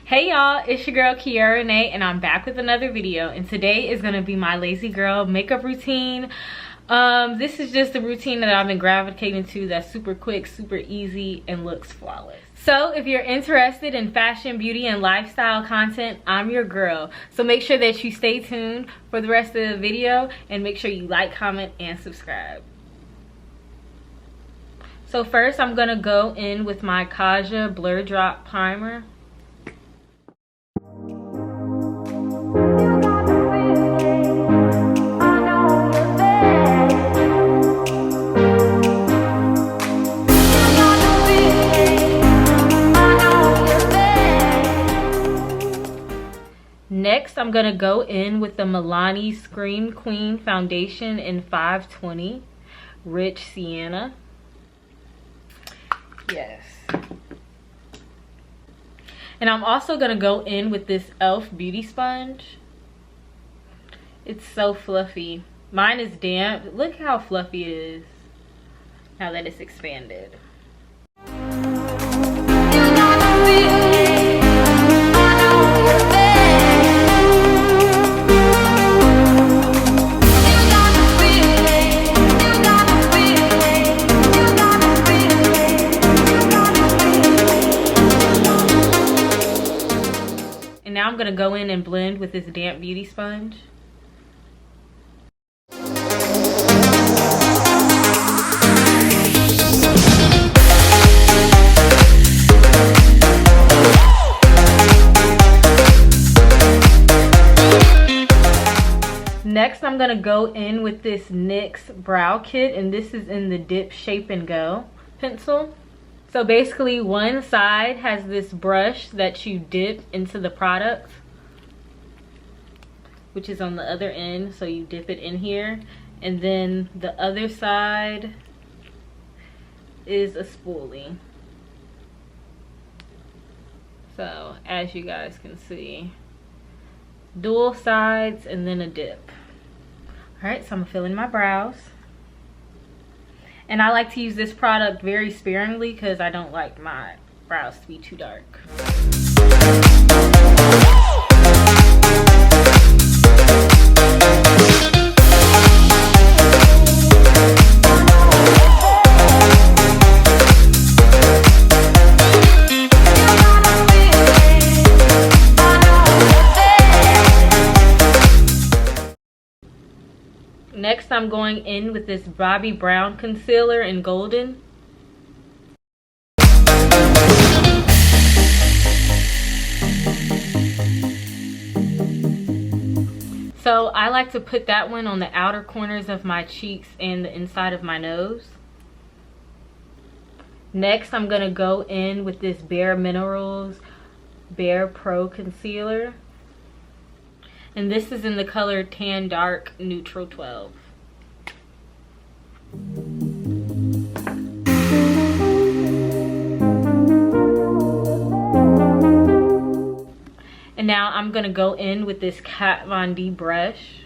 Hey y'all, it's your girl Kiarrarenee and I'm back with another video, and today is gonna be my lazy girl makeup routine. This is just a routine that I've been gravitating to that's super quick, super easy, and looks flawless. So if you're interested in fashion, beauty, and lifestyle content, I'm your girl. So make sure that you stay tuned for the rest of the video and make sure you like, comment, and subscribe. So first I'm gonna go in with my Kaja Blur Drop Primer. Next, I'm gonna go in with the Milani Scream Queen Foundation in 520 Rich Sienna. Yes. And I'm also gonna go in with this e.l.f. beauty sponge. It's so fluffy. Mine is damp. Look how fluffy it is now that it's expanded. Now I'm gonna go in and blend with this damp beauty sponge. Next, I'm gonna go in with this NYX brow kit, and this is in the Dip Shape and Go pencil. So basically, one side has this brush that you dip into the product, which is on the other end, so you dip it in here, and then the other side is a spoolie. So as you guys can see, dual sides and then a dip. All right, so I'm gonna fill in my brows. And I like to use this product very sparingly because I don't like my brows to be too dark. Next, I'm going in with this Bobbi Brown concealer in Golden. So I like to put that one on the outer corners of my cheeks and the inside of my nose. Next, I'm going to go in with this Bare Minerals Bare Pro Concealer. And this is in the color Tan Dark Neutral 12. And now I'm gonna go in with this Kat Von D brush.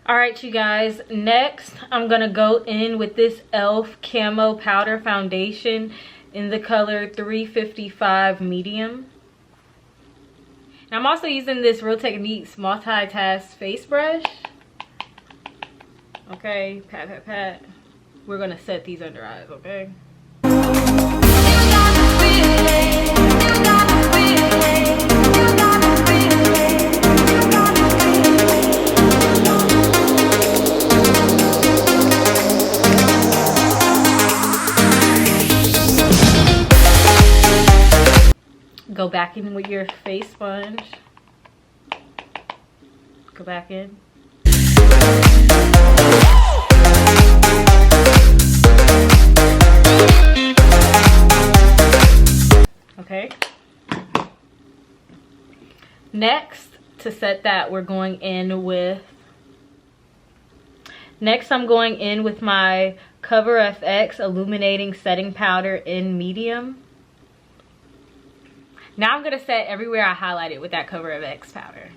Alright you guys, next I'm gonna go in with this e.l.f. Camo Powder Foundation in the color 355 Medium. And I'm also using this Real Techniques Multitask Face Brush. Okay, pat, pat, pat. We're gonna set these under eyes, okay? Go back in with your face sponge. Go back in. Okay. Next, to set that, we're going in with... Next, I'm going in with my Cover FX Illuminating Setting Powder in medium. Now I'm going to set everywhere I highlighted with that Cover FX powder.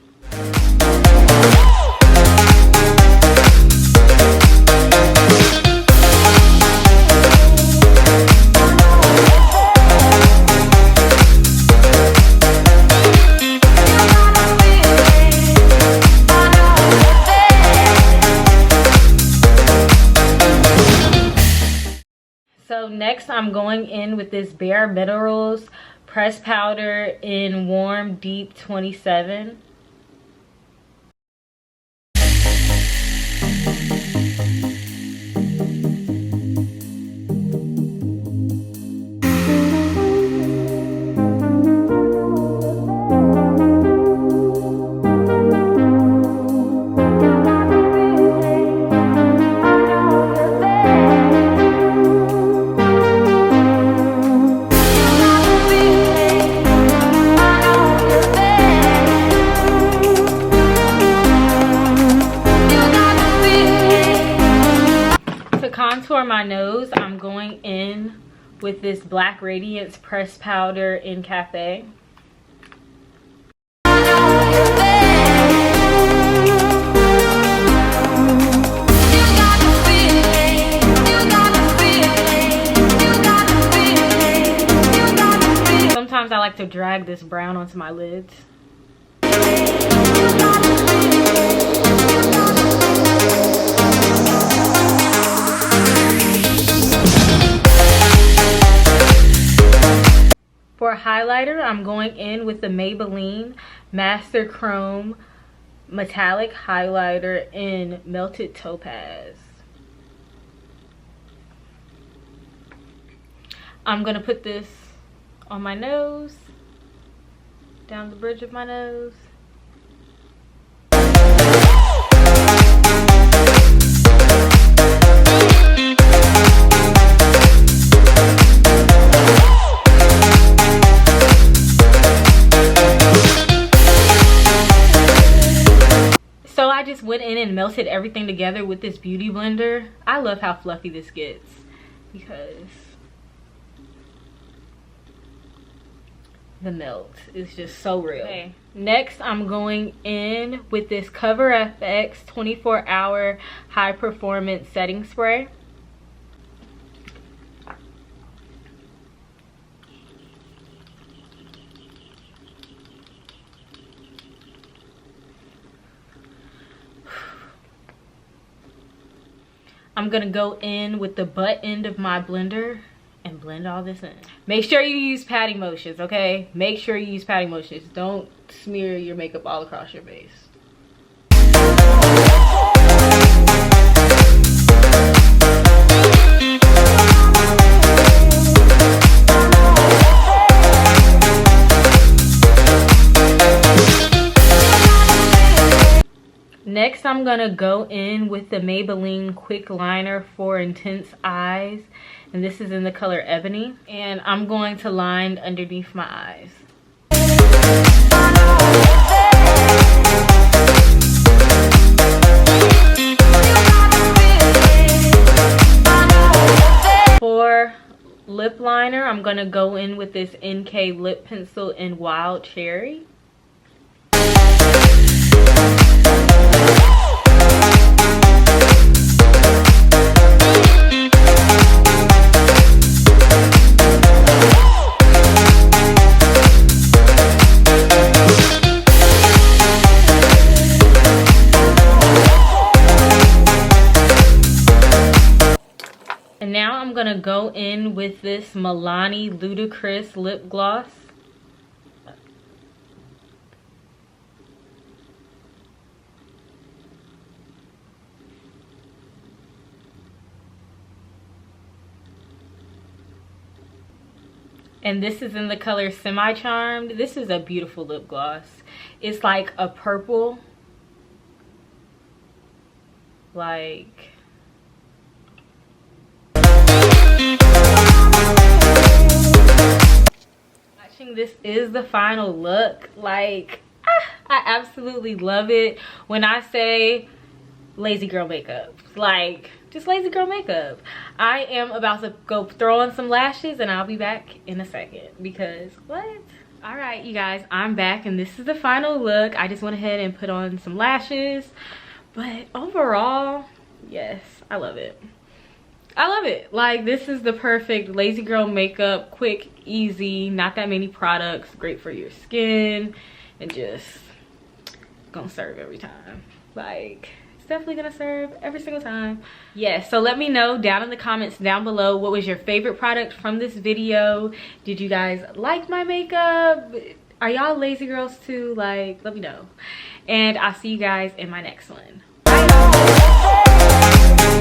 So next I'm going in with this Bare Minerals pressed powder in Warm Deep 27. Contour my nose, I'm going in with this Black Radiance pressed powder in Cafe. Sometimes I like to drag this brown onto my lids. For highlighter, I'm going in with the Maybelline Master Chrome Metallic Highlighter in Melted Topaz. I'm going to put this on my nose, down the bridge of my nose. So I just went in and melted everything together with this beauty blender. I love how fluffy this gets because the melt is just so real. Okay. Next, I'm going in with this Cover FX 24-hour high performance setting spray. I'm gonna go in with the butt end of my blender and blend all this in. Make sure you use patting motions, okay? Make sure you use patting motions. Don't smear your makeup all across your face. Next, I'm gonna go in with the Maybelline Quick Liner for Intense Eyes, and this is in the color Ebony, and I'm going to line underneath my eyes. For lip liner, I'm gonna go in with this NK lip pencil in Wild Cherry. And now I'm gonna go in with this Milani Ludicrous lip gloss. And this is in the color Semi Charmed. This is a beautiful lip gloss. It's like a purple, like, watching this is the final look. Like, I absolutely love it. When I say lazy girl makeup, like, just lazy girl makeup. I am about to go throw on some lashes and I'll be back in a second because what? All right, you guys, I'm back and this is the final look. I just went ahead and put on some lashes, but overall, yes, I love it. I love it. Like, this is the perfect lazy girl makeup, quick, easy, not that many products, great for your skin, and just gonna serve every time. Like, it's definitely gonna serve every single time. Yes, so let me know down in the comments down below, what was your favorite product from this video? Did you guys like my makeup? Are y'all lazy girls too? Like, let me know. And I'll see you guys in my next one. Bye.